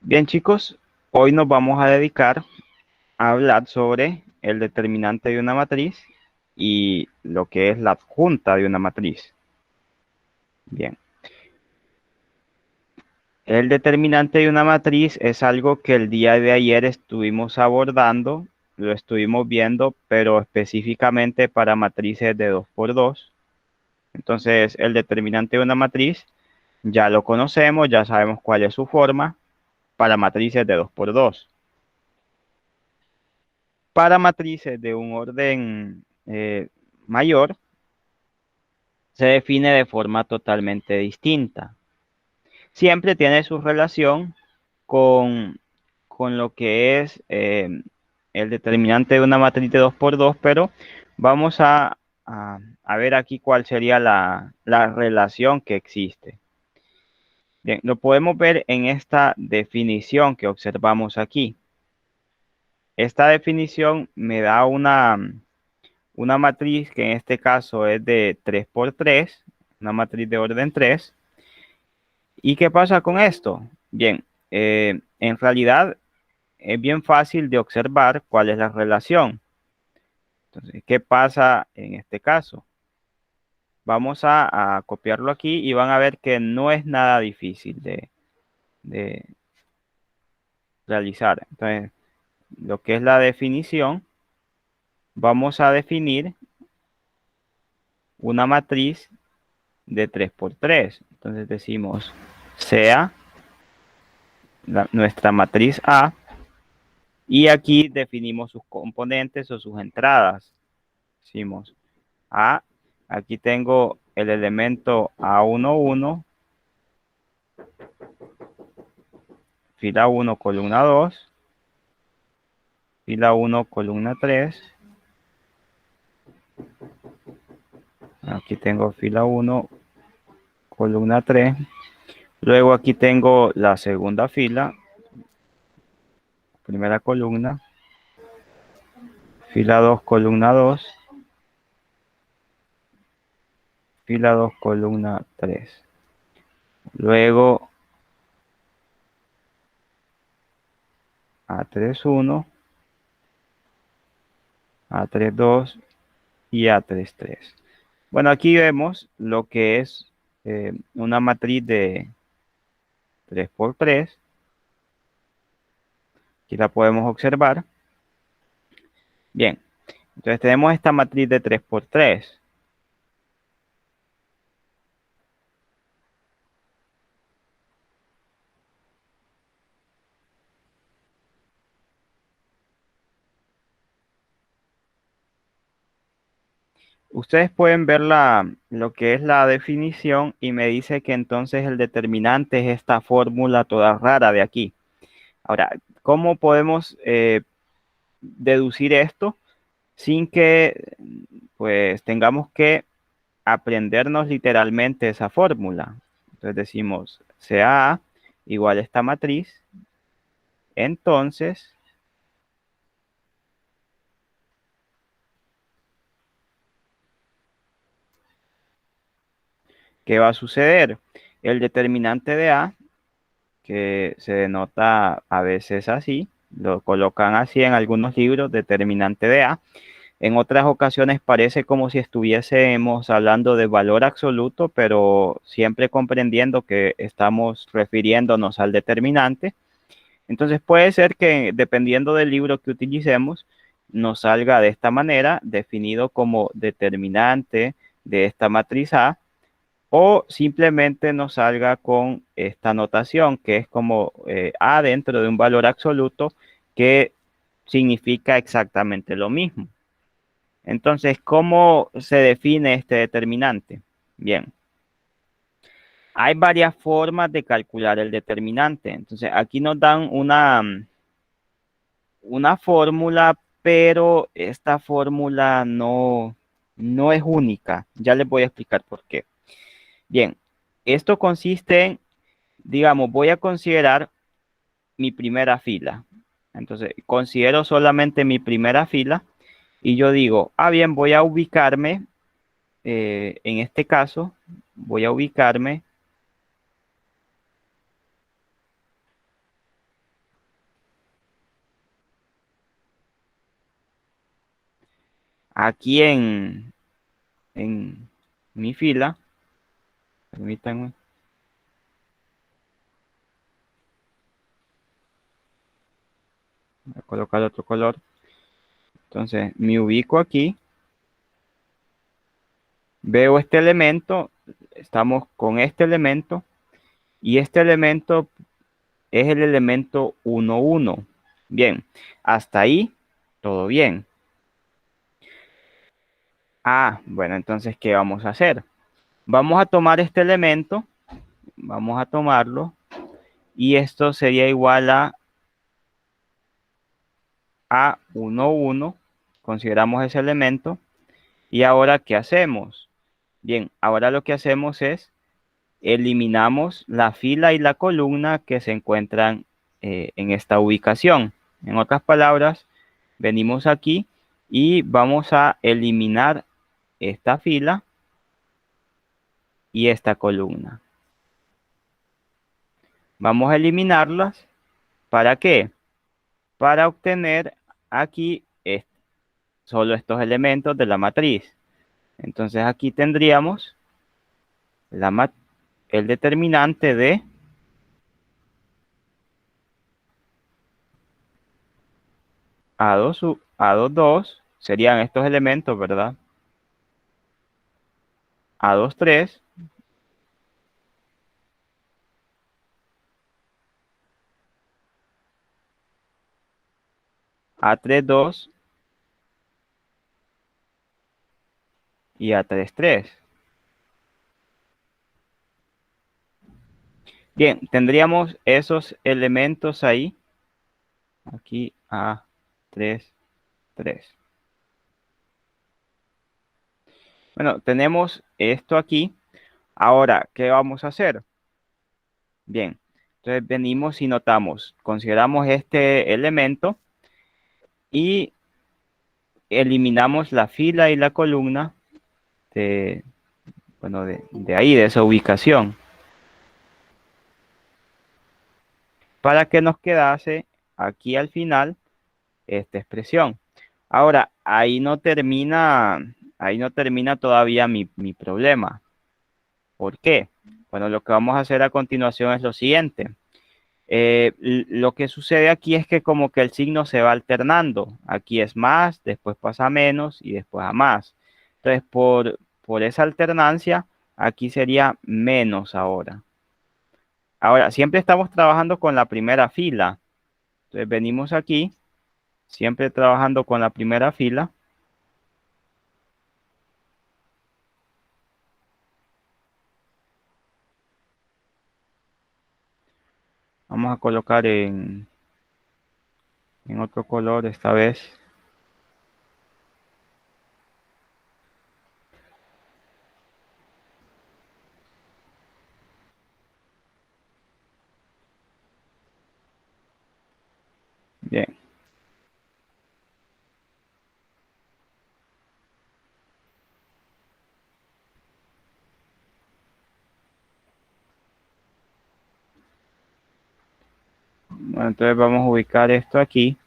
Bien, chicos, hoy nos vamos a dedicar a hablar sobre el determinante de una matriz y lo que es la adjunta de una matriz. Bien, el determinante de una matriz es algo que el día de ayer estuvimos abordando, lo estuvimos viendo, pero específicamente para matrices de 2 por 2. Entonces, el determinante de una matriz ya lo conocemos, ya sabemos cuál es su forma para matrices de 2 por 2. Para matrices de un orden mayor, se define de forma totalmente distinta. Siempre tiene su relación con, con lo que es el determinante de una matriz de 2 por 2, pero vamos a ver aquí cuál sería la relación que existe. Bien, lo podemos ver en esta definición que observamos aquí. Esta definición me da una matriz que en este caso es de 3 por 3, una matriz de orden 3. ¿Y qué pasa con esto? Bien, en realidad es bien fácil de observar cuál es la relación. Entonces, ¿qué pasa en este caso? Vamos a copiarlo aquí y van a ver que no es nada difícil de realizar. Entonces, lo que es la definición, vamos a definir una matriz de 3 por 3. Entonces decimos sea nuestra matriz A y aquí definimos sus componentes o sus entradas. Decimos A, aquí tengo el elemento A11, fila 1, columna 2, fila 1, columna 3. Aquí tengo fila 1, columna 3. Luego aquí tengo la segunda fila, primera columna, fila 2, columna 2, fila 2, columna 3. Luego A31, A32 y A33. Bueno, aquí vemos lo que es una matriz de 3 por 3. Aquí la podemos observar. Bien, entonces tenemos esta matriz de 3 por 3. Ustedes pueden ver lo que es la definición y me dice que entonces el determinante es esta fórmula toda rara de aquí. Ahora, ¿cómo podemos deducir esto sin que pues tengamos que aprendernos literalmente esa fórmula? Entonces decimos CA igual a esta matriz. Entonces, ¿qué va a suceder? El determinante de A, que se denota a veces así, lo colocan así en algunos libros, determinante de A. En otras ocasiones parece como si estuviésemos hablando de valor absoluto, pero siempre comprendiendo que estamos refiriéndonos al determinante. Entonces puede ser que dependiendo del libro que utilicemos, nos salga de esta manera, definido como determinante de esta matriz A, o simplemente nos salga con esta notación, que es como A dentro de un valor absoluto, que significa exactamente lo mismo. Entonces, ¿cómo se define este determinante? Bien, hay varias formas de calcular el determinante. Entonces, aquí nos dan una fórmula, pero esta fórmula no es única. Ya les voy a explicar por qué. Bien, esto consiste en, digamos, voy a considerar mi primera fila. Entonces, considero solamente mi primera fila y yo digo, bien, voy a ubicarme, en este caso, voy a ubicarme aquí en mi fila, permítanme, voy a colocar otro color. Entonces, me ubico aquí, veo este elemento, estamos con este elemento, y este elemento es el elemento 1, 1. Bien, hasta ahí, todo bien. Ah, bueno, entonces, ¿qué vamos a hacer? Vamos a tomar este elemento, vamos a tomarlo, y esto sería igual a 1, 1. Consideramos ese elemento. Y ahora, ¿qué hacemos? Bien, ahora lo que hacemos es eliminamos la fila y la columna que se encuentran en esta ubicación. En otras palabras, venimos aquí y vamos a eliminar esta fila y esta columna. Vamos a eliminarlas. ¿Para qué? Para obtener aquí solo estos elementos de la matriz. Entonces aquí tendríamos el determinante de A2, A2, 2 serían estos elementos, ¿verdad? A2, 3, A3, 2 y A3, 3. Bien, tendríamos esos elementos ahí. Aquí A3, 3. Bueno, tenemos esto aquí. Ahora, ¿qué vamos a hacer? Bien, entonces venimos y notamos, consideramos este elemento y eliminamos la fila y la columna de, bueno, de ahí, de esa ubicación, para que nos quedase aquí al final esta expresión. Ahora, ahí no termina todavía mi problema. ¿Por qué? Bueno, lo que vamos a hacer a continuación es lo siguiente. Lo que sucede aquí es que como que el signo se va alternando. Aquí es más, después pasa a menos y después a más. Entonces, por esa alternancia, aquí sería menos ahora. Ahora, siempre estamos trabajando con la primera fila. Entonces, venimos aquí, siempre trabajando con la primera fila. Vamos a colocar en otro color esta vez. Bien. Bueno, entonces vamos a ubicar esto aquí.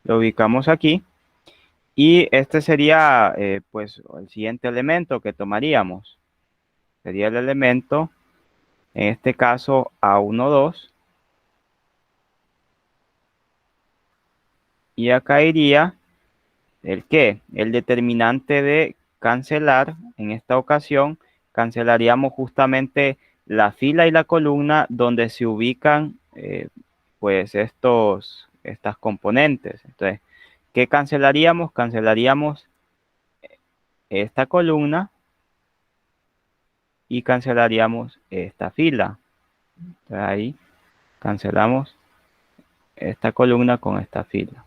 Lo ubicamos aquí. Y este sería, pues, el siguiente elemento que tomaríamos. Sería el elemento, en este caso, A1, 2. Y acá iría el qué, el determinante de cancelar. En esta ocasión, cancelaríamos justamente la fila y la columna donde se ubican, pues, estas componentes. Entonces, ¿qué cancelaríamos? Cancelaríamos esta columna y cancelaríamos esta fila. Entonces ahí cancelamos esta columna con esta fila.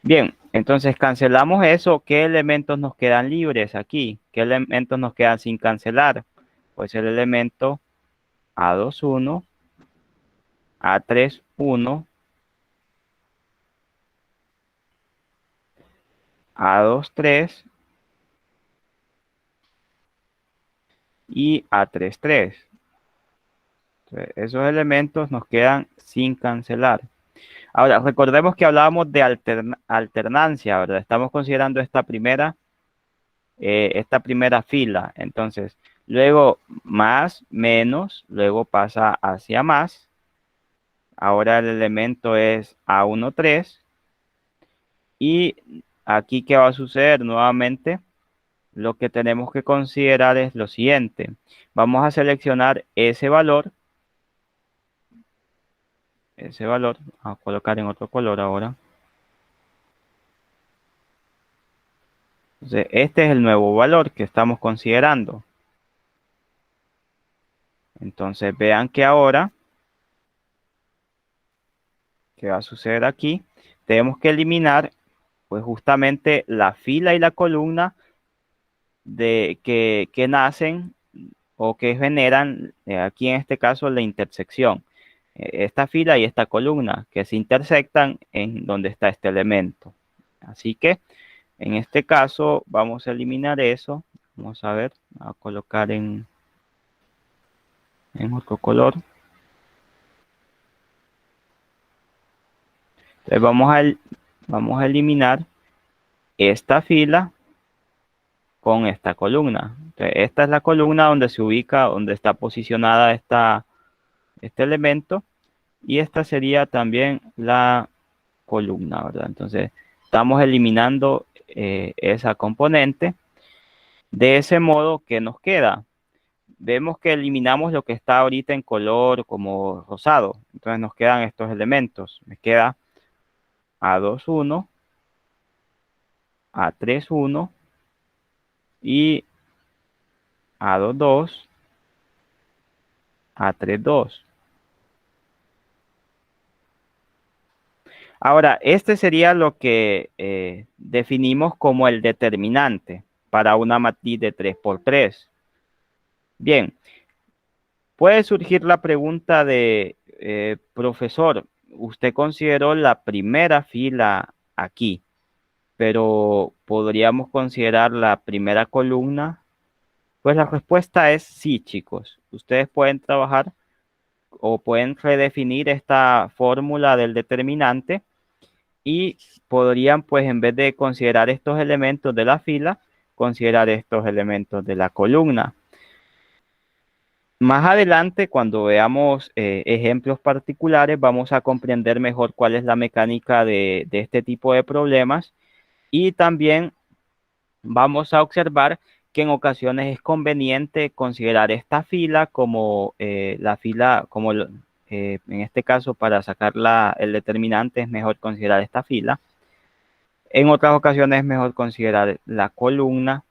Bien, entonces cancelamos eso. ¿Qué elementos nos quedan libres aquí? ¿Qué elementos nos quedan sin cancelar? Pues el elemento A2, 1, A3, 1, A2, 3 y A33. Entonces, esos elementos nos quedan sin cancelar. Ahora, recordemos que hablábamos de alternancia, ¿verdad? Estamos considerando esta primera fila. Entonces, luego más, menos, luego pasa hacia más. Ahora el elemento es A13. Y aquí, ¿qué va a suceder? Nuevamente, lo que tenemos que considerar es lo siguiente. Vamos a seleccionar ese valor, a colocar en otro color ahora. Entonces, este es el nuevo valor que estamos considerando. Entonces, vean que ahora, ¿qué va a suceder aquí? Tenemos que eliminar, pues justamente la fila y la columna que nacen o que generan, aquí en este caso, la intersección. Esta fila y esta columna que se intersectan en donde está este elemento. Así que en este caso vamos a eliminar eso. Vamos a ver, a colocar en otro color. Entonces vamos a eliminar esta fila con esta columna. Entonces, esta es la columna donde se ubica, donde está posicionada este elemento. Y esta sería también la columna, ¿verdad? Entonces, estamos eliminando esa componente. De ese modo, ¿qué nos queda? Vemos que eliminamos lo que está ahorita en color como rosado. Entonces nos quedan estos elementos. Me queda A21, A31 y A22, A32. Ahora, este sería lo que definimos como el determinante para una matriz de 3×3. Bien, puede surgir la pregunta de, profesor, usted consideró la primera fila aquí, pero ¿podríamos considerar la primera columna? Pues la respuesta es sí, chicos. Ustedes pueden trabajar o pueden redefinir esta fórmula del determinante y podrían, pues, en vez de considerar estos elementos de la fila, considerar estos elementos de la columna. Más adelante, cuando veamos ejemplos particulares, vamos a comprender mejor cuál es la mecánica de este tipo de problemas y también vamos a observar que en ocasiones es conveniente considerar esta fila como la fila, en este caso para sacar el determinante es mejor considerar esta fila. En otras ocasiones es mejor considerar la columna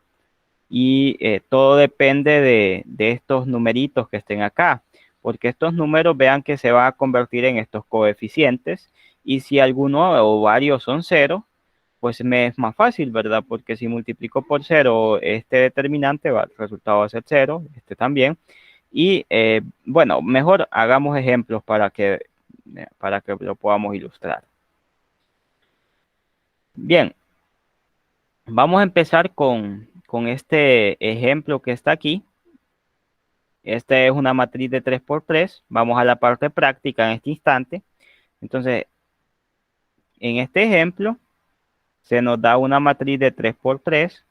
y todo depende de estos numeritos que estén acá, porque estos números vean que se van a convertir en estos coeficientes y si alguno o varios son cero, pues me es más fácil, ¿verdad? Porque si multiplico por cero este determinante, el resultado va a ser cero, este también. Y bueno, mejor hagamos ejemplos para que lo podamos ilustrar. Bien, vamos a empezar con este ejemplo que está aquí. Esta es una matriz de 3×3. Vamos a la parte práctica en este instante. Entonces, en este ejemplo, se nos da una matriz de 3×3.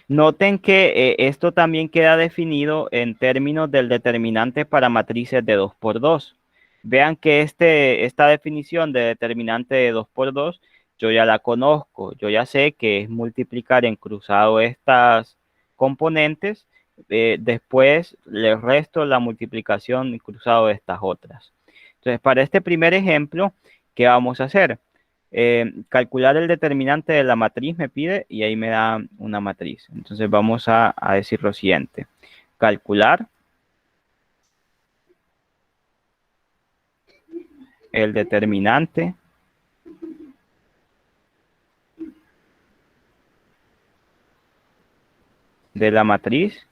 Noten que esto también queda definido en términos del determinante para matrices de 2×2. Vean que esta definición de determinante de 2×2, yo ya la conozco. Yo ya sé que es multiplicar en cruzado estas componentes. Después le resto la multiplicación en cruzado de estas otras. Entonces, para este primer ejemplo, ¿qué vamos a hacer? Calcular el determinante de la matriz me pide y ahí me da una matriz. Entonces vamos a decir lo siguiente. Calcular el determinante de la matriz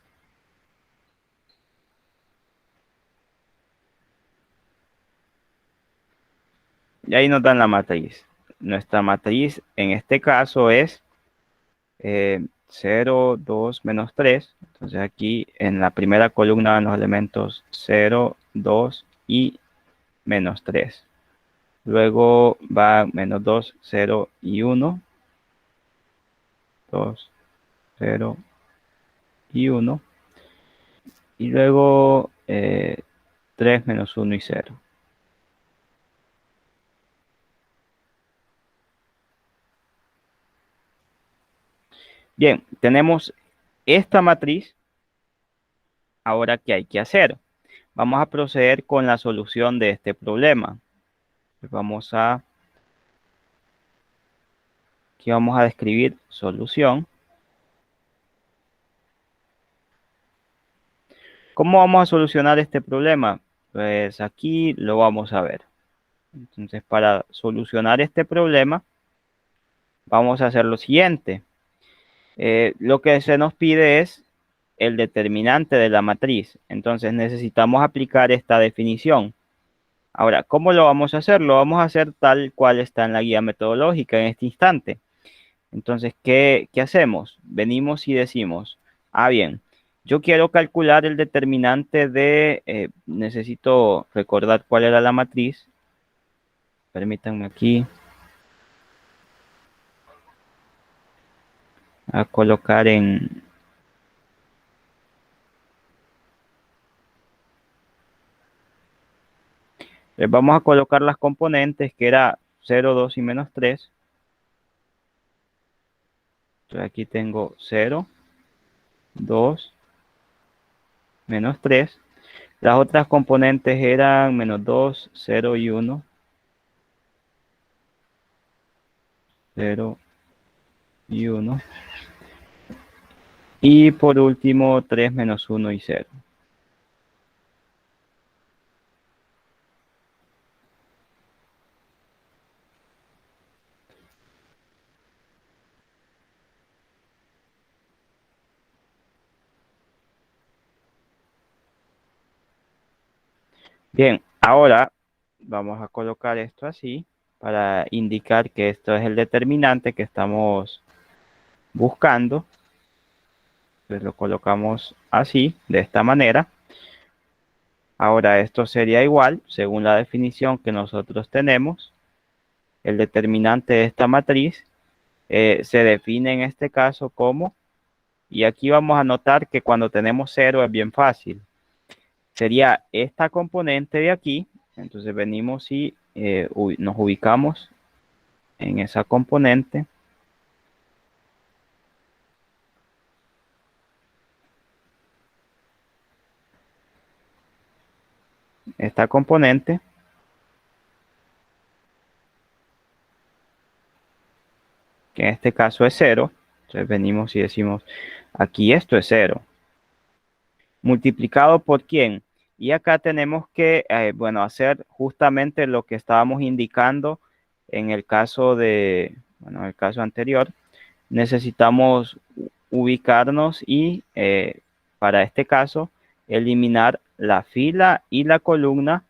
y ahí nos dan la matriz. Nuestra matriz en este caso es 0, 2, menos 3. Entonces aquí en la primera columna van los elementos 0, 2 y menos 3. Luego va menos 2, 0 y 1. 2, 0 y 1. Y luego 3, menos 1 y 0. Bien, tenemos esta matriz. Ahora, ¿qué hay que hacer? Vamos a proceder con la solución de este problema. Aquí vamos a describir solución. ¿Cómo vamos a solucionar este problema? Pues aquí lo vamos a ver. Entonces, para solucionar este problema, vamos a hacer lo siguiente. Lo que se nos pide es el determinante de la matriz. Entonces, necesitamos aplicar esta definición. Ahora, ¿cómo lo vamos a hacer? Lo vamos a hacer tal cual está en la guía metodológica en este instante. Entonces, ¿qué hacemos? Venimos y decimos, bien, yo quiero calcular el determinante necesito recordar cuál era la matriz. Permítanme aquí a colocar vamos a colocar las componentes que era 0, 2 y menos 3. Entonces aquí tengo 0, 2, menos 3. Las otras componentes eran menos 2, 0 y 1. 0 y 1. Y por último, 3 menos 1 y 0. Bien, ahora vamos a colocar esto así para indicar que esto es el determinante que estamos buscando. Entonces lo colocamos así, de esta manera. Ahora esto sería igual, según la definición que nosotros tenemos, el determinante de esta matriz se define en este caso como, y aquí vamos a notar que cuando tenemos 0 es bien fácil. Sería esta componente de aquí, entonces venimos y nos ubicamos en esa componente. Esta componente, que en este caso es 0, entonces venimos y decimos, aquí esto es 0. ¿Multiplicado por quién? Y acá tenemos que, bueno, hacer justamente lo que estábamos indicando en el caso en el caso anterior. Necesitamos ubicarnos y para este caso eliminar la fila y la columna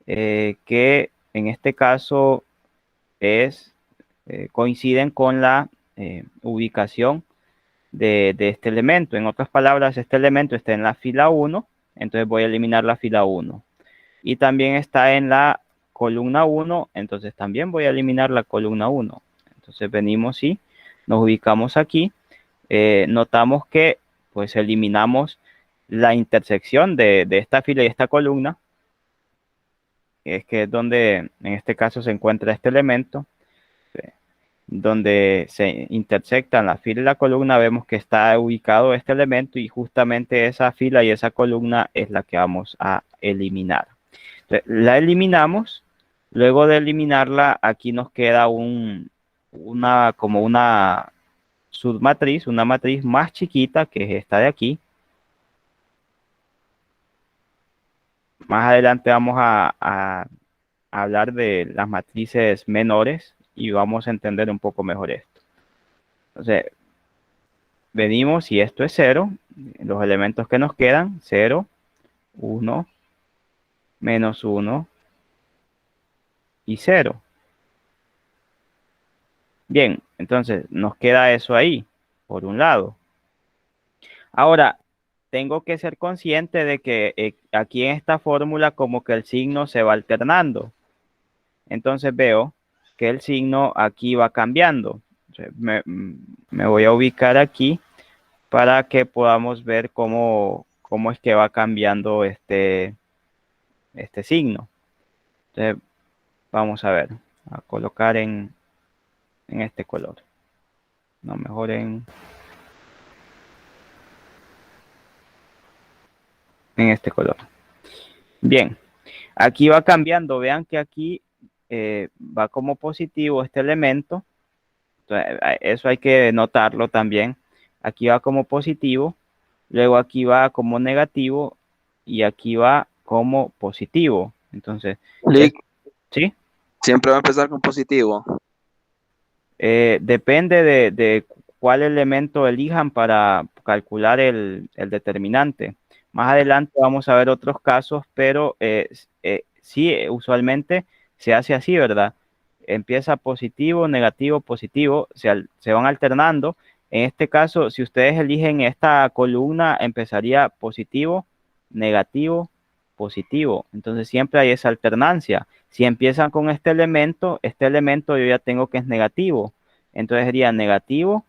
que en este caso coinciden con la ubicación de este elemento. En otras palabras, este elemento está en la fila 1, entonces voy a eliminar la fila 1. Y también está en la columna 1, entonces también voy a eliminar la columna 1. Entonces venimos y nos ubicamos aquí. Notamos que pues eliminamos la intersección de esta fila y esta columna, que es donde en este caso se encuentra este elemento. Donde se intersectan la fila y la columna, vemos que está ubicado este elemento y justamente esa fila y esa columna es la que vamos a eliminar. Entonces, la eliminamos. Luego de eliminarla, aquí nos queda como una submatriz, una matriz más chiquita, que es esta de aquí. Más adelante vamos a hablar de las matrices menores y vamos a entender un poco mejor esto. Entonces, venimos y esto es 0. Los elementos que nos quedan, 0, 1, menos 1 y 0. Bien, entonces nos queda eso ahí. por un lado. Ahora, tengo que ser consciente de que aquí en esta fórmula como que el signo se va alternando. Entonces veo que el signo aquí va cambiando. Me voy a ubicar aquí para que podamos ver cómo es que va cambiando este signo. Entonces, vamos a ver, a colocar en este color. No, mejor en este color. Bien, aquí va cambiando. Vean que aquí va como positivo este elemento. Entonces, eso hay que notarlo también. Aquí va como positivo, luego aquí va como negativo y aquí va como positivo. Entonces, Lick, ¿sí? siempre va a empezar con positivo. Depende de cuál elemento elijan para calcular el determinante. Más adelante vamos a ver otros casos, pero sí, usualmente se hace así, ¿verdad? Empieza positivo, negativo, positivo, se van alternando. En este caso, si ustedes eligen esta columna, empezaría positivo, negativo, positivo. Entonces siempre hay esa alternancia. Si empiezan con este elemento yo ya tengo que es negativo. Entonces sería negativo,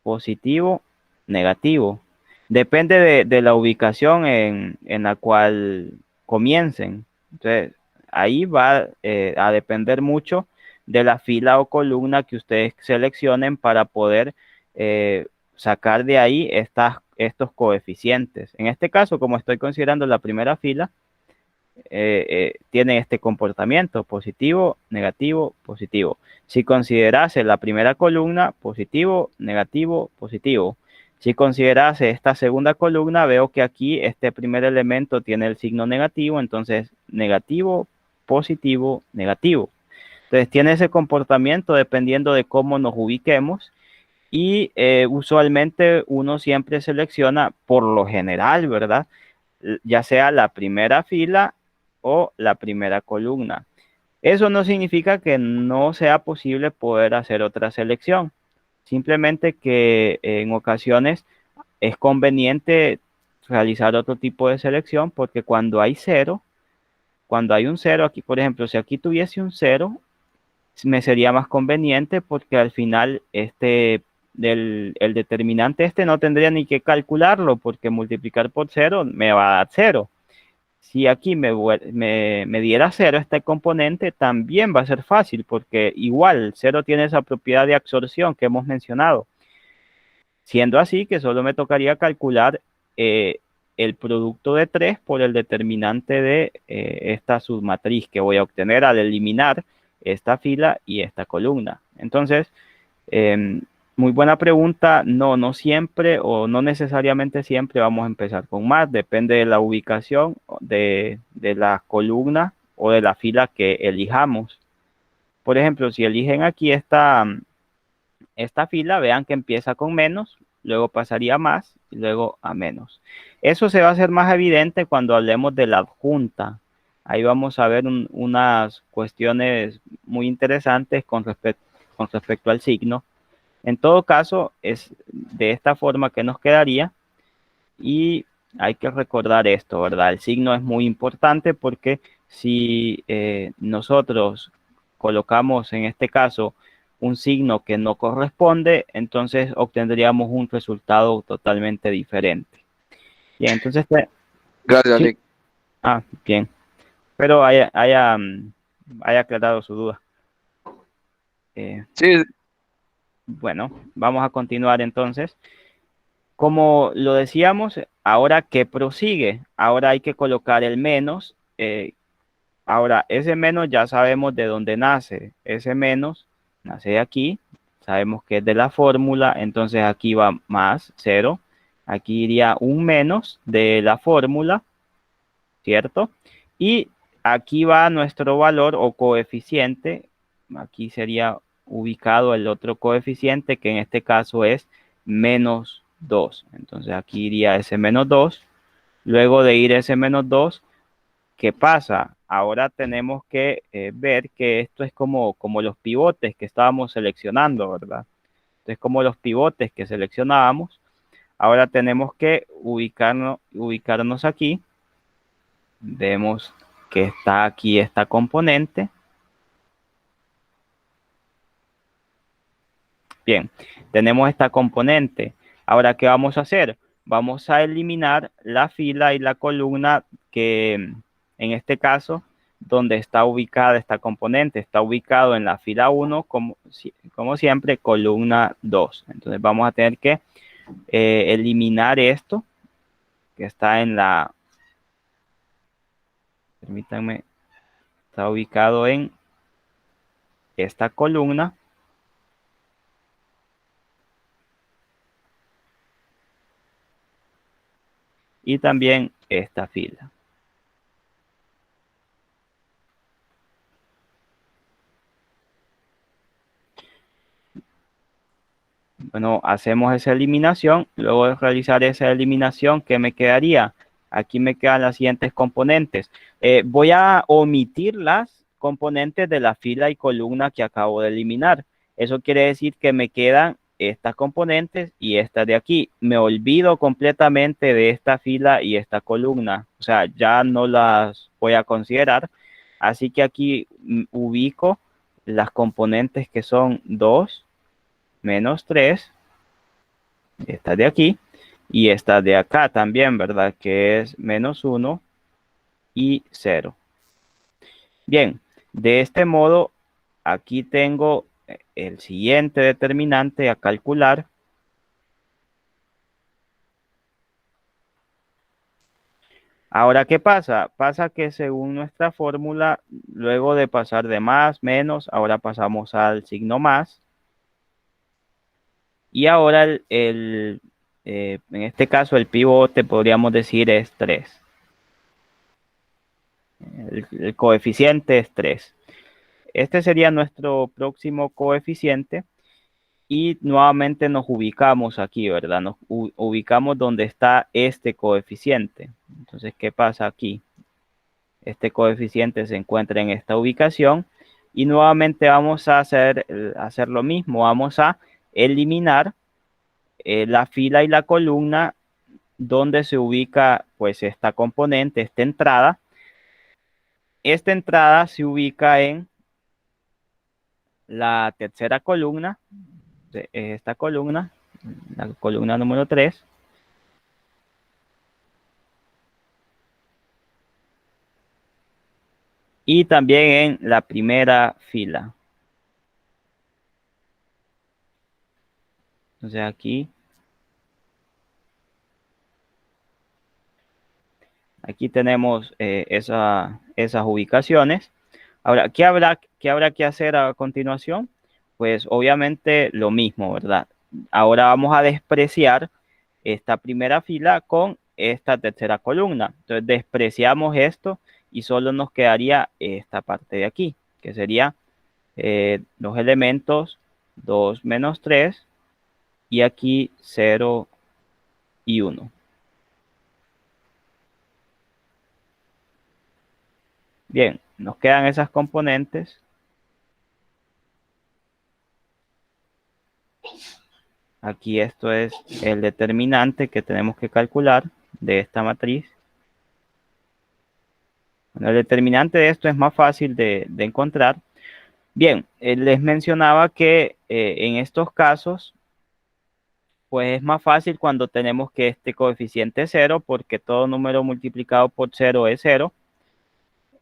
positivo, negativo. Depende de la ubicación en la cual comiencen. Entonces, ahí va a depender mucho de la fila o columna que ustedes seleccionen para poder sacar de ahí estos coeficientes. En este caso, como estoy considerando la primera fila, tienen este comportamiento positivo, negativo, positivo. Si considerase la primera columna, positivo, negativo, positivo. Si considerase esta segunda columna, veo que aquí este primer elemento tiene el signo negativo, entonces negativo, positivo, negativo. Entonces tiene ese comportamiento dependiendo de cómo nos ubiquemos y usualmente uno siempre selecciona por lo general, ¿verdad? Ya sea la primera fila o la primera columna. Eso no significa que no sea posible poder hacer otra selección. Simplemente que en ocasiones es conveniente realizar otro tipo de selección porque cuando hay cero, cuando hay un cero aquí, por ejemplo, si aquí tuviese un cero, me sería más conveniente porque al final el determinante no tendría ni que calcularlo porque multiplicar por cero me va a dar cero. Si aquí me diera cero este componente, también va a ser fácil porque igual cero tiene esa propiedad de absorción que hemos mencionado. Siendo así que solo me tocaría calcular el producto de 3 por el determinante de esta submatriz que voy a obtener al eliminar esta fila y esta columna. Entonces, eh, muy buena pregunta. No, no siempre o no necesariamente siempre vamos a empezar con más. Depende de la ubicación de la columna o de la fila que elijamos. Por ejemplo, si eligen aquí esta fila, vean que empieza con menos, luego pasaría a más y luego a menos. Eso se va a hacer más evidente cuando hablemos de la adjunta. Ahí vamos a ver unas cuestiones muy interesantes con respecto al signo. En todo caso, es de esta forma que nos quedaría y hay que recordar esto, ¿verdad? El signo es muy importante porque si nosotros colocamos en este caso un signo que no corresponde, entonces obtendríamos un resultado totalmente diferente. Bien, entonces, Gracias, sí, Lick. bien, pero haya aclarado su duda. Sí, Bueno, vamos a continuar entonces. Como lo decíamos, ahora que prosigue, ahora hay que colocar el menos. Ahora, ese menos ya sabemos de dónde nace. Ese menos nace de aquí. Sabemos que es de la fórmula. Entonces aquí va más cero. Aquí iría un menos de la fórmula, ¿cierto? Y aquí va nuestro valor o coeficiente. Aquí sería ubicado el otro coeficiente que en este caso es menos 2. Entonces aquí iría ese menos 2. Luego de ir ese menos 2, ¿qué pasa? Ahora tenemos que ver que esto es como los pivotes que estábamos seleccionando, ¿verdad? Entonces, como los pivotes que seleccionábamos, ahora tenemos que ubicarnos aquí. Vemos que está aquí esta componente. Bien, tenemos esta componente. Ahora, ¿qué vamos a hacer? Vamos a eliminar la fila y la columna que, en este caso, donde está ubicada esta componente. Está ubicado en la fila 1, como siempre, columna 2. Entonces, vamos a tener que eliminar esto, que está en la... Permítanme, está ubicado en esta columna. Y también esta fila. Bueno, hacemos esa eliminación. Luego de realizar esa eliminación, ¿qué me quedaría? Aquí me quedan las siguientes componentes. Voy a omitir las componentes de la fila y columna que acabo de eliminar. Eso quiere decir que me quedan estas componentes y estas de aquí. Me olvido completamente de esta fila y esta columna. O sea, ya no las voy a considerar. Así que aquí ubico las componentes que son 2 menos 3, esta de aquí, y esta de acá también, ¿verdad? Que es menos 1 y 0. Bien, de este modo, aquí tengo el siguiente determinante a calcular. Ahora, ¿qué pasa? Pasa que según nuestra fórmula, luego de pasar de más, menos, ahora pasamos al signo más. Y ahora en este caso el pivote podríamos decir es 3. El coeficiente es 3. Este sería nuestro próximo coeficiente y nuevamente nos ubicamos aquí, ¿verdad? Nos ubicamos donde está este coeficiente. Entonces, ¿qué pasa aquí? Este coeficiente se encuentra en esta ubicación y nuevamente vamos a hacer lo mismo. Vamos a eliminar la fila y la columna donde se ubica pues esta componente, esta entrada. Esta entrada se ubica en la tercera columna, esta columna, la columna número 3. Y también en la primera fila. Entonces aquí tenemos esas ubicaciones. Ahora, ¿qué habrá que hacer a continuación? Pues obviamente lo mismo, ¿verdad? Ahora vamos a despreciar esta primera fila con esta tercera columna. Entonces despreciamos esto y solo nos quedaría esta parte de aquí, que sería los elementos 2 menos 3 y aquí 0 y 1. Bien, nos quedan esas componentes. Aquí esto es el determinante que tenemos que calcular de esta matriz. Bueno, el determinante de esto es más fácil de encontrar. Bien, les mencionaba que en estos casos, pues es más fácil cuando tenemos que este coeficiente es 0, porque todo número multiplicado por 0 es 0.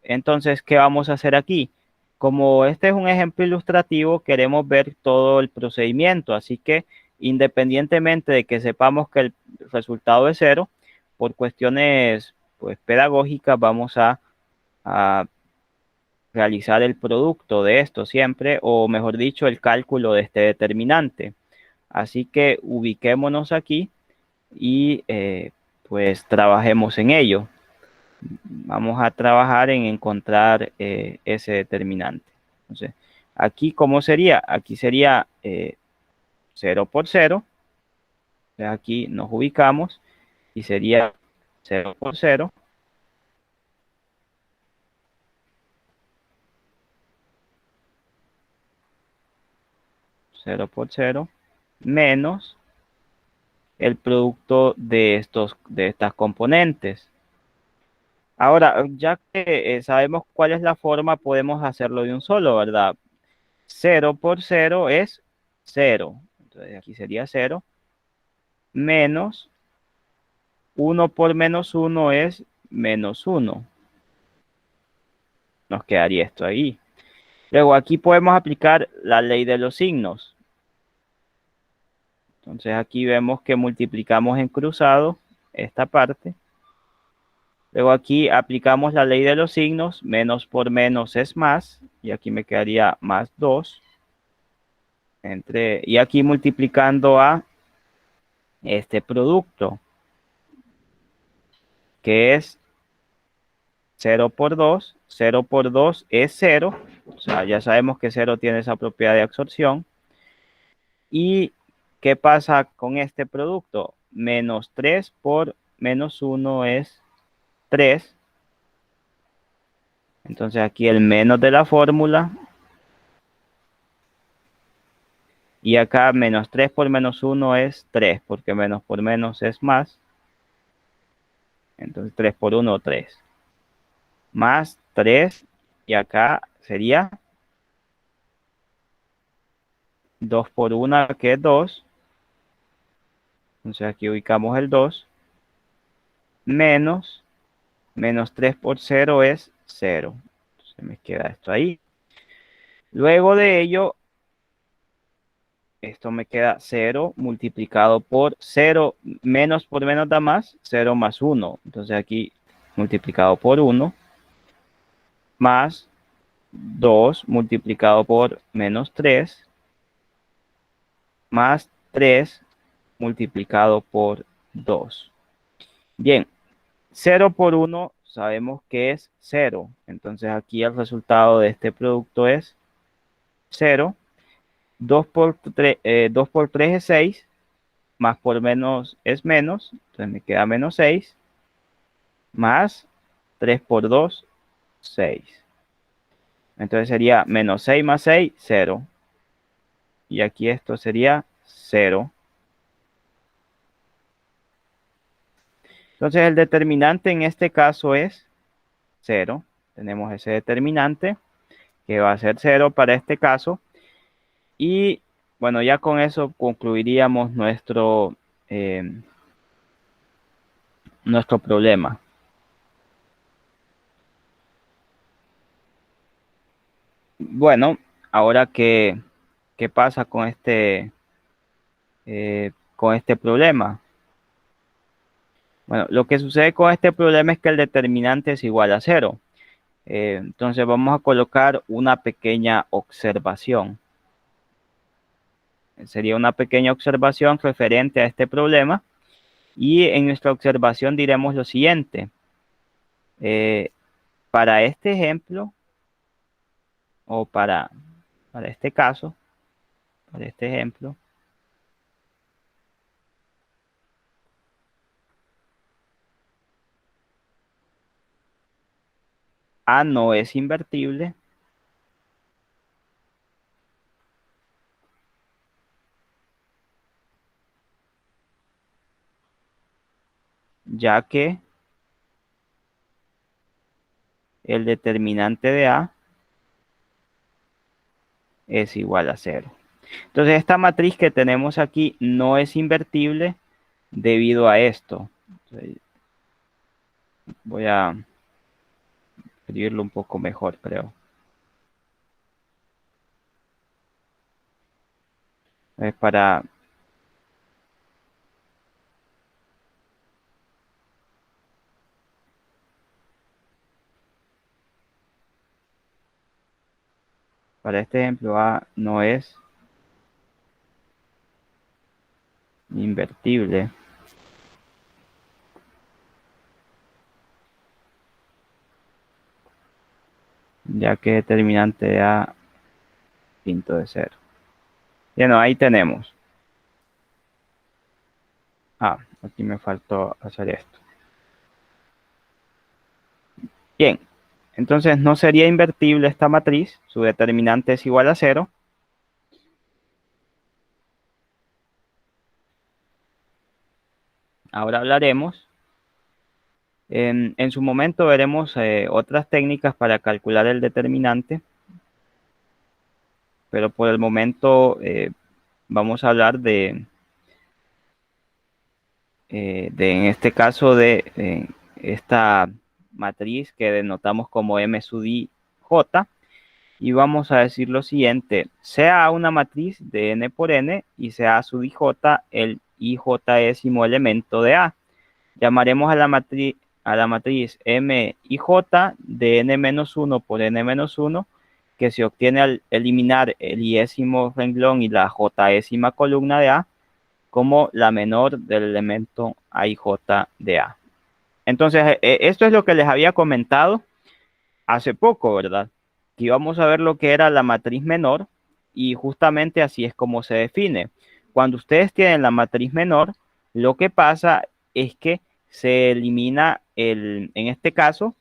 Entonces, ¿qué vamos a hacer aquí? Como este es un ejemplo ilustrativo, queremos ver todo el procedimiento, así que independientemente de que sepamos que el resultado es 0, por cuestiones pues, pedagógicas vamos a realizar el producto de esto siempre, o mejor dicho, el cálculo de este determinante. Así que ubiquémonos aquí y pues trabajemos en ello. Vamos a trabajar en encontrar ese determinante. Entonces, aquí, ¿cómo sería? Aquí sería 0 por 0. Entonces, aquí nos ubicamos y sería 0 por 0. 0 por 0. menos el producto de estas componentes. Ahora, ya que sabemos cuál es la forma, podemos hacerlo de un solo, ¿verdad? 0 por 0 es 0. Entonces aquí sería 0. Menos 1 por menos 1 es menos 1. Nos quedaría esto ahí. Luego aquí podemos aplicar la ley de los signos. Entonces aquí vemos que multiplicamos en cruzado esta parte. Luego aquí aplicamos la ley de los signos. Menos por menos es más. Y aquí me quedaría más 2. Y aquí multiplicando a este producto, que es 0 por 2. 0 por 2 es 0. O sea, ya sabemos que 0 tiene esa propiedad de absorción. ¿Y qué pasa con este producto? Menos 3 por menos 1 es 3. Entonces aquí el menos de la fórmula. Y acá menos 3 por menos 1 es 3, porque menos por menos es más. Entonces 3 por 1, 3. Más 3. Y acá sería 2 por 1, que es 2. Entonces aquí ubicamos el 2. Menos 3 por 0 es 0. Entonces me queda esto ahí. Luego de ello, esto me queda 0 multiplicado por 0. Menos por menos da más. 0 más 1. Entonces aquí multiplicado por 1. Más 2 multiplicado por menos 3. Más 3 multiplicado por 2. Bien, 0 por 1 sabemos que es 0. Entonces aquí el resultado de este producto es 0. 2 por 3, 2 por 3 es 6. Más por menos es menos. Entonces me queda menos 6. Más 3 por 2, 6. Entonces sería menos 6 más 6, 0. Y aquí esto sería 0. Entonces el determinante en este caso es 0. Tenemos ese determinante que va a ser 0 para este caso. Y bueno, ya con eso concluiríamos nuestro problema. Bueno, ahora qué pasa con este problema. Bueno, lo que sucede con este problema es que el determinante es igual a 0. Entonces vamos a colocar una pequeña observación. Sería una pequeña observación referente a este problema. Y en nuestra observación diremos lo siguiente. Para este ejemplo, o para este caso, para este ejemplo, A no es invertible, ya que el determinante de A es igual a 0. Entonces esta matriz que tenemos aquí no es invertible debido a esto. Entonces, voy a escribirlo un poco mejor, creo. Es para este ejemplo, A no es invertible, ya que determinante de A quinto de 0. Bueno, ahí tenemos. Aquí me faltó hacer esto. Bien, entonces no sería invertible esta matriz, su determinante es igual a 0. ahora hablaremos. En su momento veremos otras técnicas para calcular el determinante, pero por el momento vamos a hablar en este caso de esta matriz que denotamos como M sub I J, y vamos a decir lo siguiente: sea una matriz de n por n y sea A sub ij el ijésimo elemento de A. Llamaremos a la matriz M y J de n-1 por n-1, que se obtiene al eliminar el iésimo renglón y la jésima columna de A, como la menor del elemento AIJ de A. Entonces, esto es lo que les había comentado hace poco, ¿verdad? Que íbamos a ver lo que era la matriz menor, y justamente así es como se define. Cuando ustedes tienen la matriz menor, lo que pasa es que se elimina en este caso,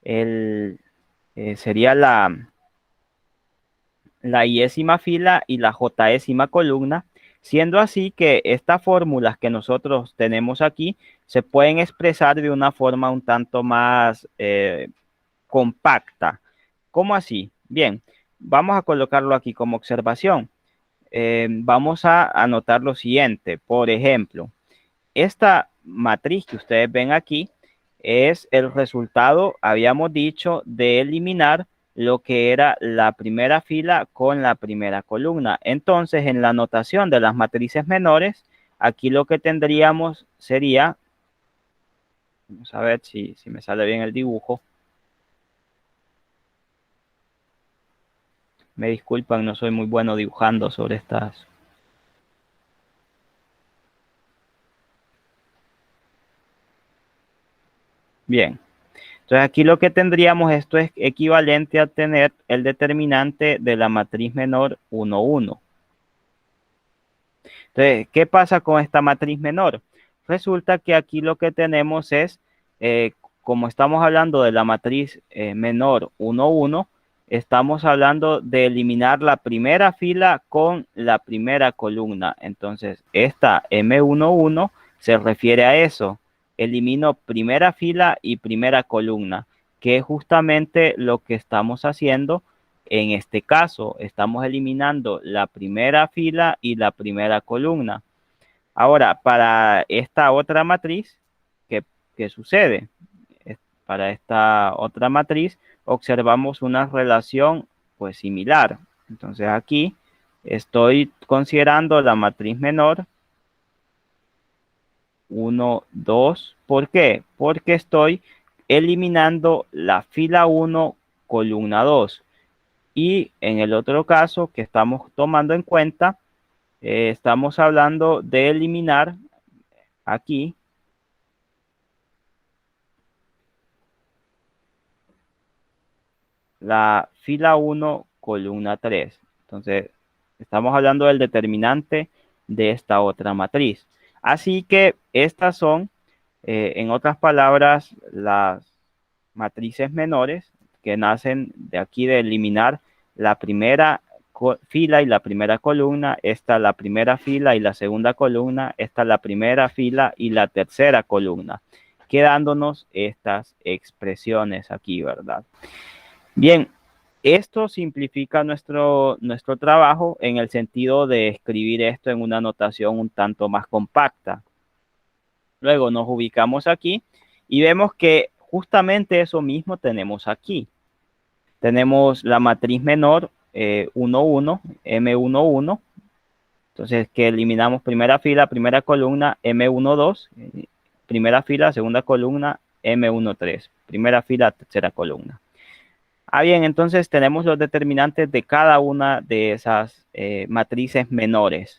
sería la iésima fila y la jésima columna, siendo así que estas fórmulas que nosotros tenemos aquí se pueden expresar de una forma un tanto más compacta. ¿Cómo así? Bien, vamos a colocarlo aquí como observación. Vamos a anotar lo siguiente. Por ejemplo, esta matriz que ustedes ven aquí es el resultado, habíamos dicho, de eliminar lo que era la primera fila con la primera columna. Entonces, en la notación de las matrices menores, aquí lo que tendríamos sería, vamos a ver si me sale bien el dibujo. Me disculpan, no soy muy bueno dibujando sobre estas. Bien. Entonces aquí lo que tendríamos, esto es equivalente a tener el determinante de la matriz menor 1, 1. Entonces, ¿qué pasa con esta matriz menor? Resulta que aquí lo que tenemos es, como estamos hablando de la matriz menor 1, 1, estamos hablando de eliminar la primera fila con la primera columna. Entonces, esta M1, 1 se refiere a eso. Elimino primera fila y primera columna, que es justamente lo que estamos haciendo. En este caso, estamos eliminando la primera fila y la primera columna. Ahora, para esta otra matriz, ¿qué sucede? Para esta otra matriz, observamos una relación pues similar. Entonces aquí estoy considerando la matriz menor 1, 2. ¿Por qué? Porque estoy eliminando la fila 1, columna 2. Y en el otro caso que estamos tomando en cuenta, estamos hablando de eliminar aquí la fila 1, columna 3. Entonces, estamos hablando del determinante de esta otra matriz. Así que estas son, en otras palabras, las matrices menores que nacen de aquí de eliminar la primera fila y la primera columna. Esta la primera fila y la segunda columna. Esta la primera fila y la tercera columna, quedándonos estas expresiones aquí, ¿verdad? Bien, esto simplifica nuestro trabajo en el sentido de escribir esto en una notación un tanto más compacta. Luego nos ubicamos aquí y vemos que justamente eso mismo tenemos aquí. Tenemos la matriz menor 1, 1, M1, 1. Entonces, que eliminamos primera fila, primera columna, M1, 2. Primera fila, segunda columna, M1, 3. Primera fila, tercera columna. Bien, entonces tenemos los determinantes de cada una de esas matrices menores.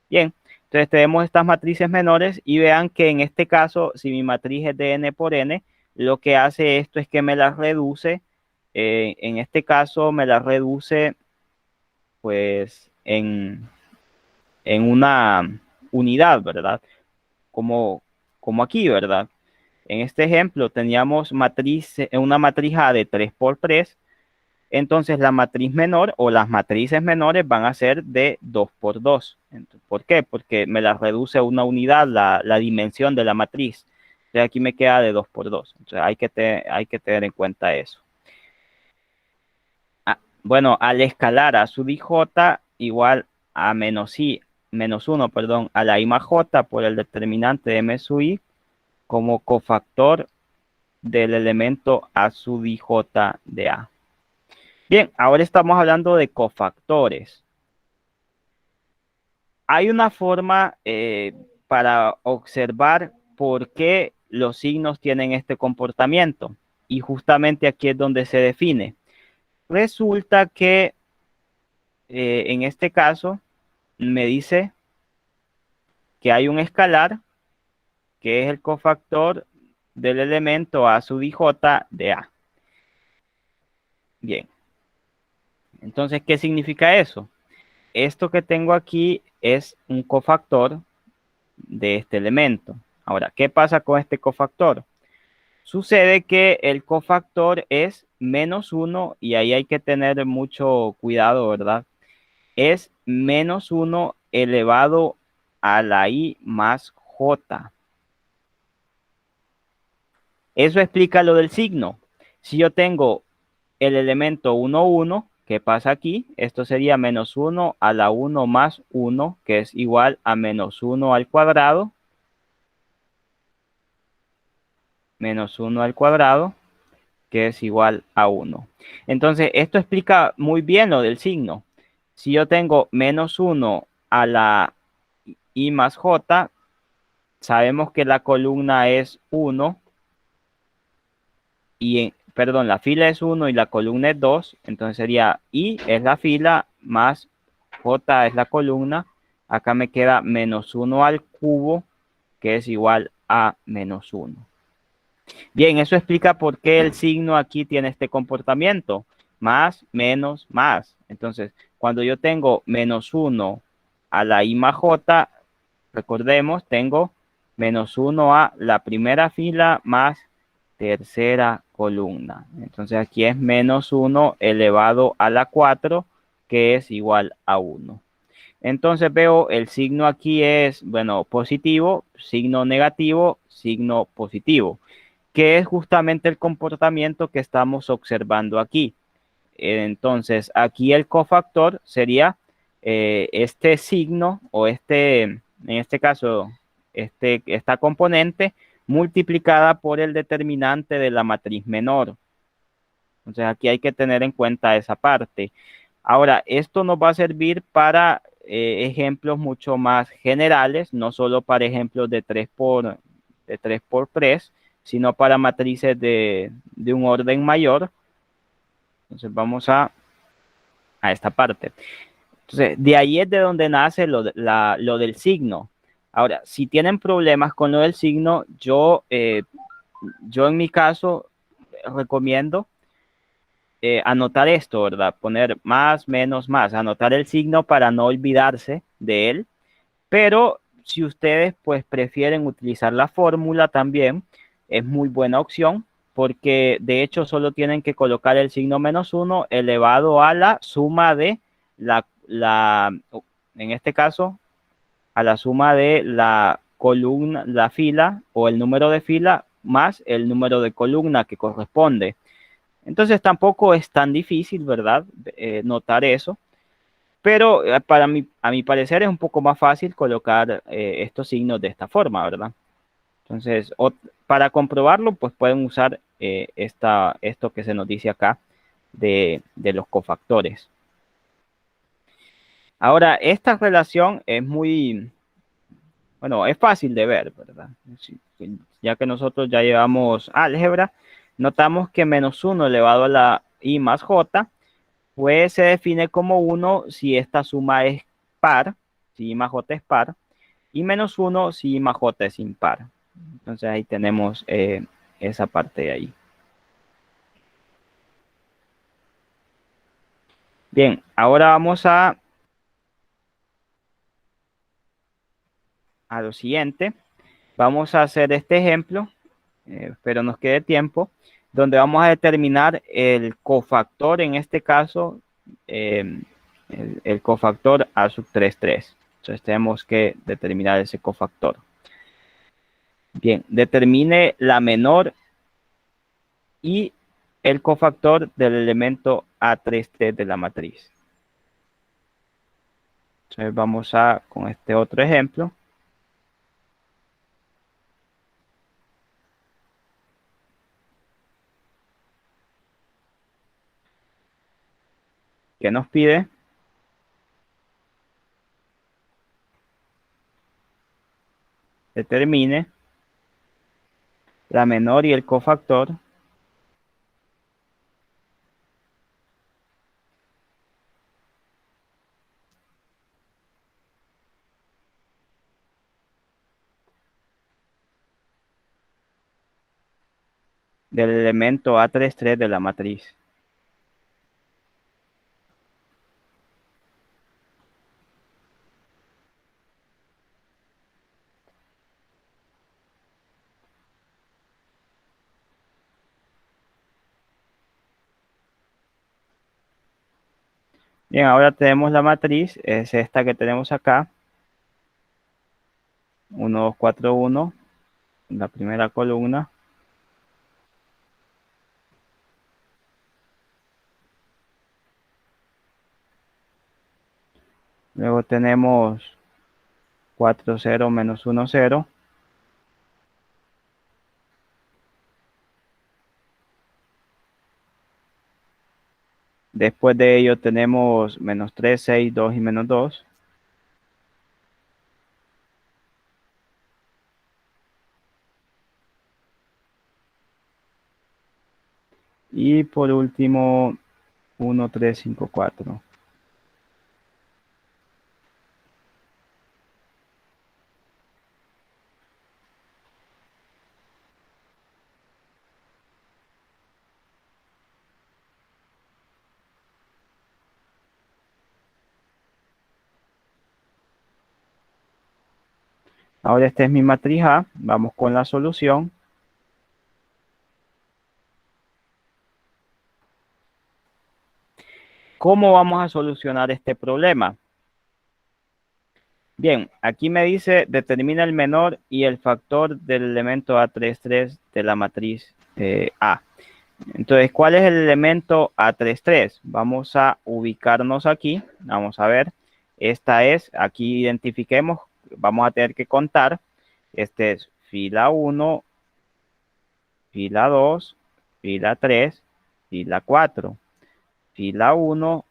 Bien, entonces tenemos estas matrices menores y vean que en este caso, si mi matriz es de n por n, lo que hace esto es que me la reduce. En este caso me la reduce pues en una unidad, ¿verdad? Como aquí, ¿verdad? En este ejemplo teníamos una matriz A de 3 por 3. entonces la matriz menor o las matrices menores van a ser de 2 por 2. ¿Por qué? Porque me la reduce a una unidad la dimensión de la matriz. Entonces aquí me queda de 2 por 2. Entonces hay que tener en cuenta eso. Bueno, al escalar a sub ij igual a menos 1, perdón, a la i más j por el determinante de m sub i como cofactor del elemento a sub ij de a. Bien, ahora estamos hablando de cofactores. Hay una forma para observar por qué los signos tienen este comportamiento y justamente aquí es donde se define. Resulta que en este caso me dice que hay un escalar que es el cofactor del elemento a sub ij de a. Bien, entonces, ¿qué significa eso? Esto que tengo aquí es un cofactor de este elemento. Ahora, ¿qué pasa con este cofactor? Sucede que el cofactor es menos 1 y ahí hay que tener mucho cuidado, ¿verdad? Es menos 1 elevado a la i más j. Eso explica lo del signo. Si yo tengo el elemento 1, 1, ¿qué pasa aquí? Esto sería menos 1 a la 1 más 1, que es igual a menos 1 al cuadrado, menos 1 al cuadrado, que es igual a 1. Entonces, esto explica muy bien lo del signo. Si yo tengo menos 1 a la i más j, sabemos que la columna es 1 y, perdón, la fila es 1 y la columna es 2, entonces sería i es la fila más j es la columna. Acá me queda menos 1 al cubo, que es igual a menos 1. Bien, eso explica por qué el signo aquí tiene este comportamiento. Más, menos, más. Entonces, cuando yo tengo menos 1 a la i más j, recordemos, tengo menos 1 a la primera fila más tercera columna. Entonces, aquí es menos 1 elevado a la 4, que es igual a 1. Entonces veo el signo aquí es, bueno, positivo, signo negativo, signo positivo, que es justamente el comportamiento que estamos observando aquí. Entonces, aquí el cofactor sería este signo o en este caso, esta componente multiplicada por el determinante de la matriz menor. Entonces, aquí hay que tener en cuenta esa parte. Ahora, esto nos va a servir para ejemplos mucho más generales, no solo para ejemplos de 3 por 3, sino para matrices de un orden mayor. Entonces vamos a esta parte. Entonces, de ahí es de donde nace lo del signo. Ahora, si tienen problemas con lo del signo, yo en mi caso recomiendo anotar esto, ¿verdad? Poner más, menos, más, anotar el signo para no olvidarse de él. Pero si ustedes pues prefieren utilizar la fórmula también, es muy buena opción porque de hecho solo tienen que colocar el signo menos 1 elevado a la suma de en este caso, a la suma de la columna, la fila o el número de fila más el número de columna que corresponde. Entonces tampoco es tan difícil, ¿verdad? Notar eso. Pero a mi parecer es un poco más fácil colocar estos signos de esta forma, ¿verdad? Entonces, para comprobarlo, pues pueden usar esto que se nos dice acá de los cofactores. Ahora, esta relación es bueno, es fácil de ver, ¿verdad? Ya que nosotros ya llevamos álgebra, notamos que menos 1 elevado a la i más j, pues se define como 1 si esta suma es par, si i más j es par, y menos 1 si i más j es impar. Entonces ahí tenemos esa parte de ahí. Bien, ahora vamos a lo siguiente. Vamos a hacer este ejemplo, espero nos quede tiempo. donde vamos a determinar el cofactor, en este caso, el cofactor A sub 3, 3. Entonces tenemos que determinar ese cofactor. Bien, determine la menor y el cofactor del elemento A33 de la matriz. Entonces vamos con este otro ejemplo. Que nos pide determine la menor y el cofactor del elemento A33 de la matriz. Bien, ahora tenemos la matriz, es esta que tenemos acá. 1, 2, 4, 1, la primera columna. Luego tenemos 4, 0, menos 1, 0. Después de ello tenemos menos 3, 6, 2 y menos 2. Y por último, 1, 3, 5, 4. Ahora esta es mi matriz A. Vamos con la solución. ¿Cómo vamos a solucionar este problema? Bien, aquí me dice determina el menor y el factor del elemento A33 de la matriz A. Entonces, ¿cuál es el elemento A33? Vamos a ubicarnos aquí. Vamos a ver. Esta es, aquí identifiquemos, vamos a tener que contar. Este es fila 1, fila 2, fila 3, fila 4. Fila 1,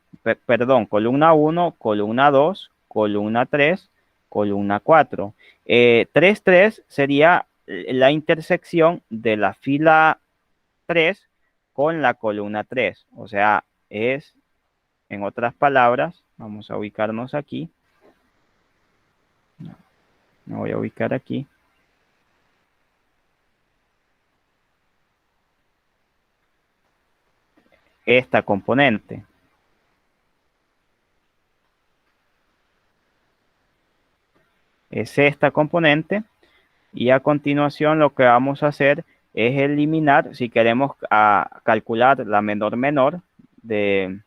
perdón, columna 1, columna 2, columna 3, columna 4. 3, 3 sería la intersección de la fila 3 con la columna 3. O sea, es, en otras palabras, vamos a ubicarnos aquí. Me voy a ubicar aquí. Esta componente. Es esta componente. Y a continuación lo que vamos a hacer es eliminar, si queremos calcular la menor de,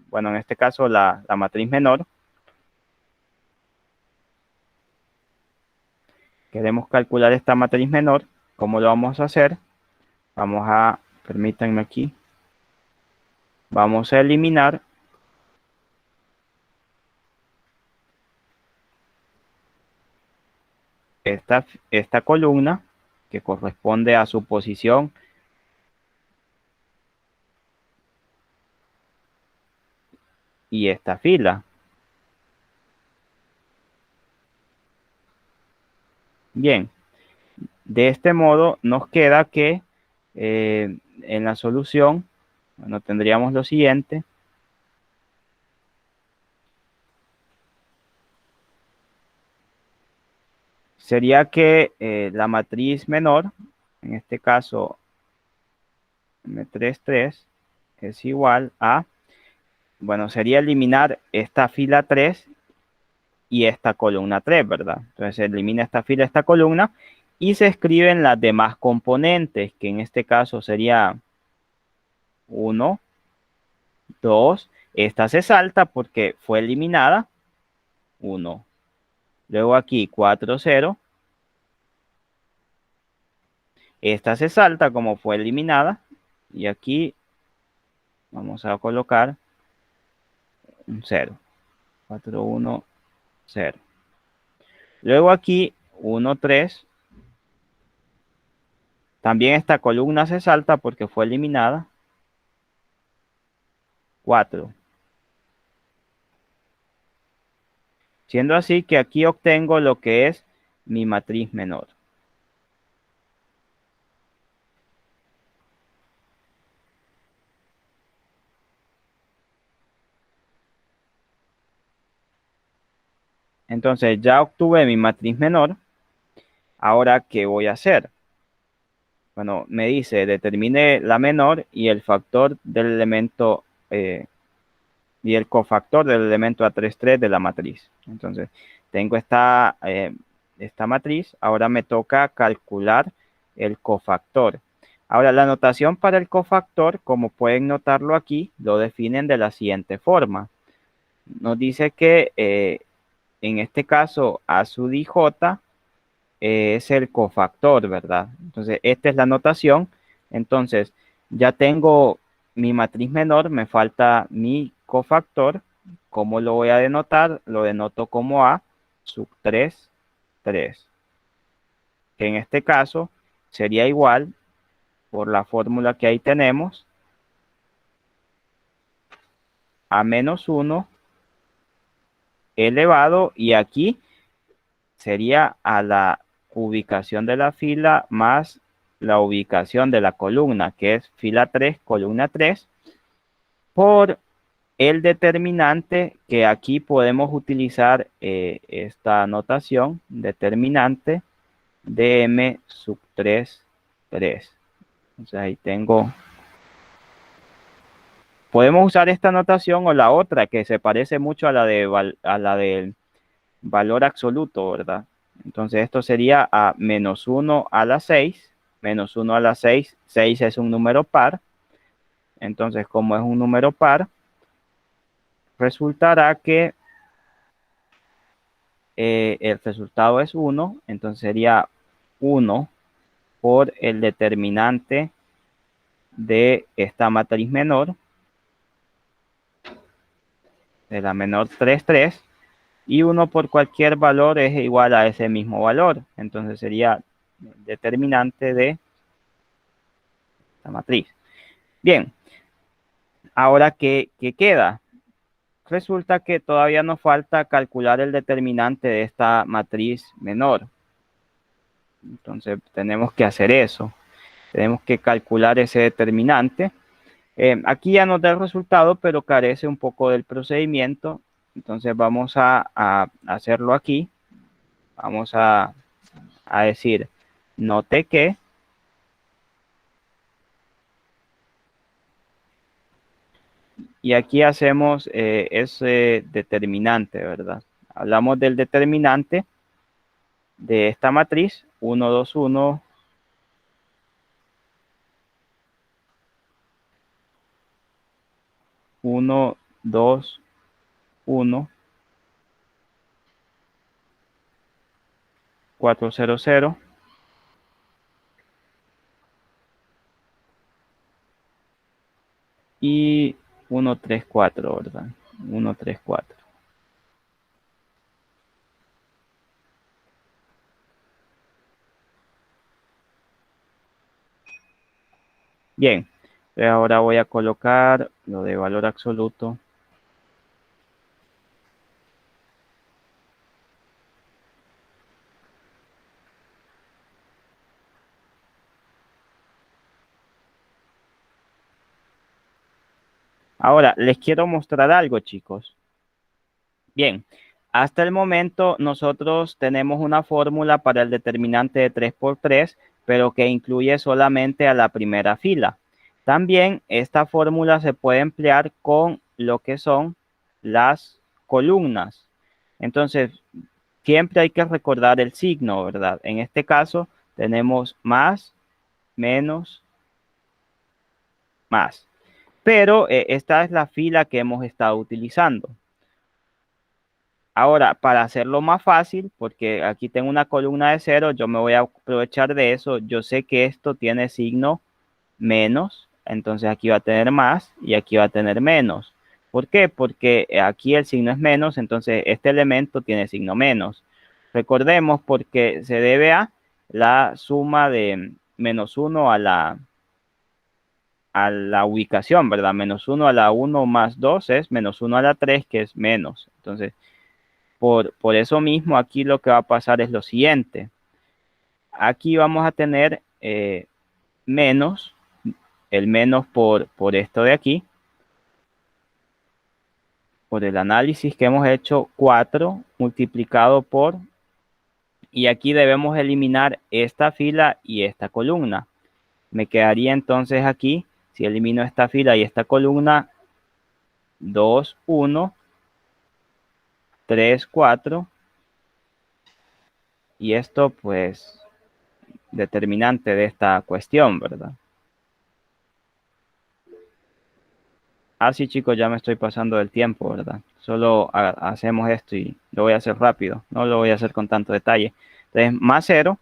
bueno, en este caso la matriz menor. Queremos calcular esta matriz menor. ¿Cómo lo vamos a hacer? Permítanme aquí. Vamos a eliminar esta columna que corresponde a su posición y esta fila. Bien, de este modo nos queda que en la solución, bueno, tendríamos lo siguiente. Sería que la matriz menor, en este caso M33, es igual a, bueno, sería eliminar esta fila 3 y esta columna 3, ¿verdad? Entonces se elimina esta fila, esta columna, y se escriben las demás componentes, que en este caso sería 1, 2. Esta se salta porque fue eliminada. 1. Luego aquí 4, 0. Esta se salta como fue eliminada. Y aquí vamos a colocar un 0. 4, 1, 0. Luego aquí 1, 3. También esta columna se salta porque fue eliminada. 4. Siendo así que aquí obtengo lo que es mi matriz menor. Entonces ya obtuve mi matriz menor. Ahora, ¿qué voy a hacer? Bueno, me dice, determine la menor y el factor del elemento y el cofactor del elemento A33 de la matriz. Entonces, tengo esta matriz. Ahora me toca calcular el cofactor. Ahora, la notación para el cofactor, como pueden notarlo aquí, lo definen de la siguiente forma. Nos dice que en este caso A sub i j es el cofactor, ¿verdad? Entonces, esta es la notación. Entonces, ya tengo mi matriz menor, me falta mi cofactor. ¿Cómo lo voy a denotar? Lo denoto como A sub 3, 3. Que en este caso sería igual, por la fórmula que ahí tenemos, a menos 1 elevado, y aquí sería a la ubicación de la fila más la ubicación de la columna, que es fila 3, columna 3, por el determinante, que aquí podemos utilizar esta notación, determinante de m sub 3, 3. Entonces ahí tengo. Podemos usar esta notación o la otra que se parece mucho a la del valor absoluto, ¿verdad? Entonces esto sería a menos 1 a la 6, menos 1 a la 6, 6 es un número par. Entonces, como es un número par, resultará que el resultado es 1, entonces sería 1 por el determinante de esta matriz menor, de la menor 3, 3, y 1 por cualquier valor es igual a ese mismo valor. Entonces sería determinante de la matriz. Bien, ahora, ¿qué queda? Resulta que todavía nos falta calcular el determinante de esta matriz menor. Entonces tenemos que hacer eso. Tenemos que calcular ese determinante. Aquí ya nos da el resultado, pero carece un poco del procedimiento. Entonces vamos a hacerlo aquí. Vamos a decir, note que, y aquí hacemos ese determinante, ¿verdad? Hablamos del determinante de esta matriz, 1, 2, 1, 1, 2, 1, 4, 0, 0. Y 1, 3, 4, ¿verdad? 1, 3, 4. Bien, ahora voy a colocar lo de valor absoluto. Ahora, les quiero mostrar algo, chicos. Bien, hasta el momento nosotros tenemos una fórmula para el determinante de 3 por 3, pero que incluye solamente a la primera fila. También esta fórmula se puede emplear con lo que son las columnas. Entonces, siempre hay que recordar el signo, ¿verdad? En este caso tenemos más, menos, más. pero esta es la fila que hemos estado utilizando. Ahora, para hacerlo más fácil, porque aquí tengo una columna de 0, yo me voy a aprovechar de eso. Yo sé que esto tiene signo menos, entonces aquí va a tener más y aquí va a tener menos. ¿Por qué? Porque aquí el signo es menos, entonces este elemento tiene signo menos. Recordemos porque se debe a la suma de -1 a la ubicación, ¿verdad? -1 a la 1 más 2 es -1 a la 3, que es menos. Entonces, por eso mismo aquí lo que va a pasar es lo siguiente. Aquí vamos a tener menos, el menos por esto de aquí, por el análisis que hemos hecho, 4 multiplicado por, y aquí debemos eliminar esta fila y esta columna. Me quedaría entonces aquí, si elimino esta fila y esta columna, 2, 1, 3, 4, y esto pues determinante de esta cuestión, ¿verdad? Así chicos, ya me estoy pasando del tiempo, ¿verdad? Solo hacemos esto y lo voy a hacer rápido, no lo voy a hacer con tanto detalle. Entonces, más 0,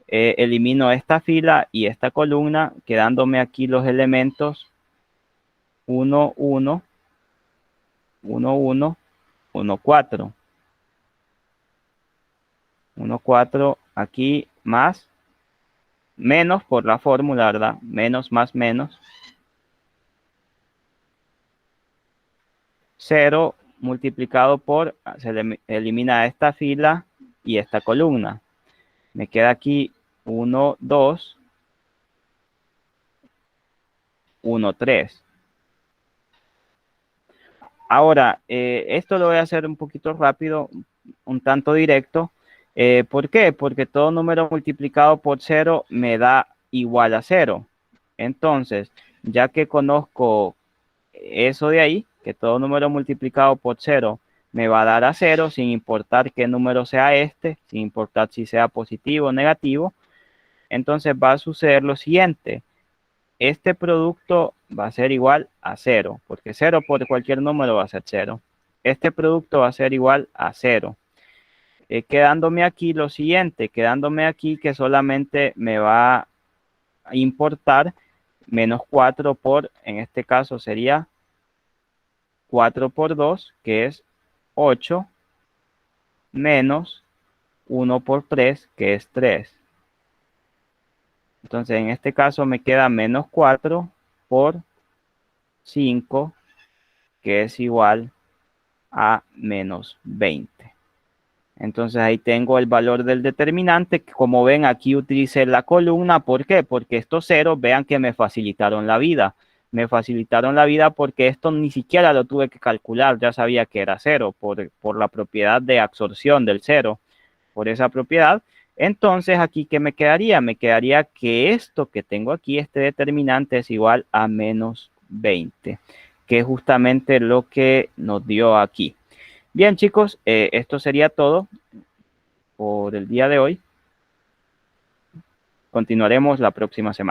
elimino esta fila y esta columna, quedándome aquí los elementos 1, 1, 1, 1, 1, 4. 1, 4, aquí más, menos por la fórmula, ¿verdad? Menos más menos. 0 multiplicado por, se elimina esta fila y esta columna. Me queda aquí 1, 2, 1, 3. Ahora, esto lo voy a hacer un poquito rápido, un tanto directo. ¿Por qué? Porque todo número multiplicado por 0 me da igual a 0. Entonces, ya que conozco eso de ahí, que todo número multiplicado por 0 me va a dar a 0, sin importar qué número sea este, sin importar si sea positivo o negativo, entonces va a suceder lo siguiente. Este producto va a ser igual a 0, porque 0 por cualquier número va a ser 0. Este producto va a ser igual a 0. Quedándome aquí lo siguiente, quedándome aquí que solamente me va a importar menos 4 por, en este caso sería 4 por 2, que es 8, menos 1 por 3, que es 3. Entonces, en este caso me queda menos 4 por 5, que es igual a menos 20. Entonces ahí tengo el valor del determinante. Como ven, aquí utilicé la columna. ¿Por qué? Porque estos ceros, vean que me facilitaron la vida. Me facilitaron la vida porque esto ni siquiera lo tuve que calcular. Ya sabía que era 0 por la propiedad de absorción del 0. Por esa propiedad. Entonces aquí, ¿qué me quedaría? Me quedaría que esto que tengo aquí, este determinante, es igual a menos 20, que es justamente lo que nos dio aquí. Bien, chicos, esto sería todo por el día de hoy. Continuaremos la próxima semana.